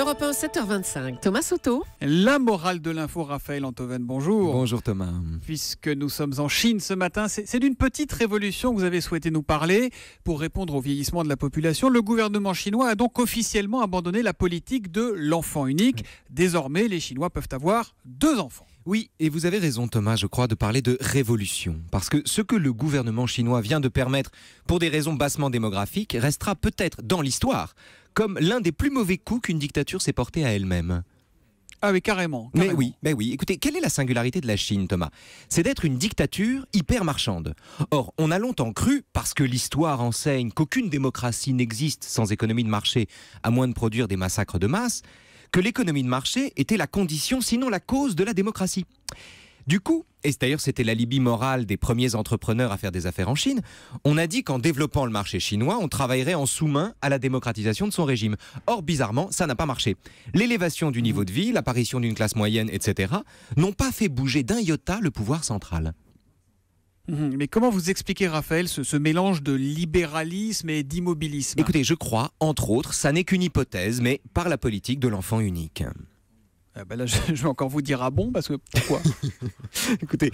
Europe 1, 7h25. Thomas Soto. La morale de l'info, Raphaël Antoven, bonjour. Bonjour Thomas. Puisque nous sommes en Chine ce matin, c'est d'une petite révolution que vous avez souhaité nous parler. Pour répondre au vieillissement de la population, le gouvernement chinois a donc officiellement abandonné la politique de l'enfant unique. Désormais, les Chinois peuvent avoir 2 enfants. Oui, et vous avez raison Thomas, je crois, de parler de révolution. Parce que ce que le gouvernement chinois vient de permettre, pour des raisons bassement démographiques, restera peut-être dans l'histoire comme l'un des plus mauvais coups qu'une dictature s'est portée à elle-même. Ah oui, carrément. Mais oui. Écoutez, quelle est la singularité de la Chine, Thomas? C'est d'être une dictature hyper marchande. Or, on a longtemps cru, parce que l'histoire enseigne qu'aucune démocratie n'existe sans économie de marché, à moins de produire des massacres de masse, que l'économie de marché était la condition, sinon la cause de la démocratie. Du coup, et d'ailleurs c'était l'alibi moral des premiers entrepreneurs à faire des affaires en Chine, on a dit qu'en développant le marché chinois, on travaillerait en sous-main à la démocratisation de son régime. Or, bizarrement, ça n'a pas marché. L'élévation du niveau de vie, l'apparition d'une classe moyenne, etc., n'ont pas fait bouger d'un iota le pouvoir central. Mais comment vous expliquez, Raphaël, ce mélange de libéralisme et d'immobilisme? Écoutez, je crois, entre autres, ça n'est qu'une hypothèse, mais par la politique de l'enfant unique. Là, je vais encore vous dire bon, parce que pourquoi? Écoutez,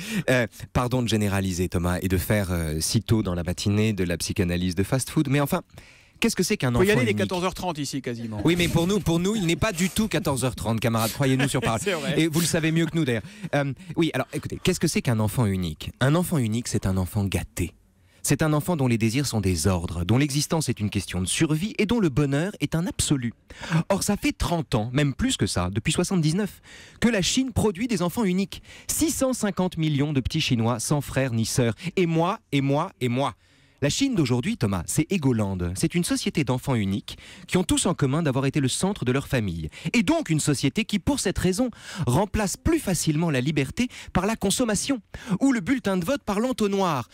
pardon de généraliser Thomas et de faire si tôt dans la matinée de la psychanalyse de fast-food, mais enfin, qu'est-ce que c'est qu'un enfant unique? Il faut y aller dès 14h30 ici quasiment. Oui, mais pour nous, il n'est pas du tout 14h30, camarades, croyez-nous sur parole. Et vous le savez mieux que nous d'ailleurs. Oui, alors écoutez, qu'est-ce que c'est qu'un enfant unique? Un enfant unique, c'est un enfant gâté. C'est un enfant dont les désirs sont des ordres, dont l'existence est une question de survie et dont le bonheur est un absolu. Or, ça fait 30 ans, même plus que ça, depuis 79, que la Chine produit des enfants uniques. 650 millions de petits Chinois sans frères ni sœurs. Et moi, et moi, et moi. La Chine d'aujourd'hui, Thomas, c'est Egoland. C'est une société d'enfants uniques qui ont tous en commun d'avoir été le centre de leur famille. Et donc une société qui, pour cette raison, remplace plus facilement la liberté par la consommation, ou le bulletin de vote par l'entonnoir.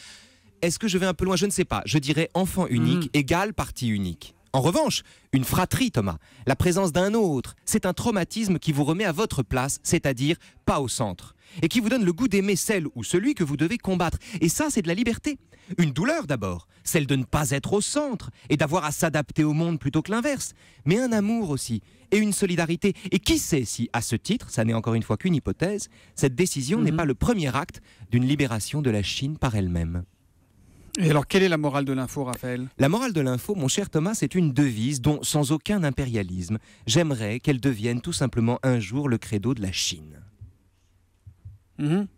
Est-ce que je vais un peu loin? Je ne sais pas. Je dirais enfant unique égale parti unique. En revanche, une fratrie, Thomas, la présence d'un autre, c'est un traumatisme qui vous remet à votre place, c'est-à-dire pas au centre, et qui vous donne le goût d'aimer celle ou celui que vous devez combattre. Et ça, c'est de la liberté. Une douleur d'abord, celle de ne pas être au centre et d'avoir à s'adapter au monde plutôt que l'inverse, mais un amour aussi, et une solidarité. Et qui sait si, à ce titre, ça n'est encore une fois qu'une hypothèse, cette décision n'est pas le premier acte d'une libération de la Chine par elle-même. Et alors, quelle est la morale de l'info, Raphaël? La morale de l'info, mon cher Thomas, c'est une devise dont, sans aucun impérialisme, j'aimerais qu'elle devienne tout simplement un jour le credo de la Chine.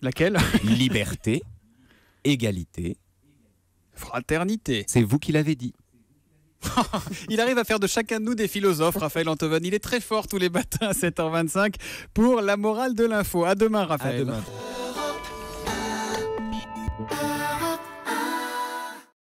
Laquelle? Liberté, égalité, fraternité. C'est vous qui l'avez dit. Il arrive à faire de chacun de nous des philosophes, Raphaël Antoven. Il est très fort tous les matins à 7h25 pour la morale de l'info. À demain, Raphaël. À demain.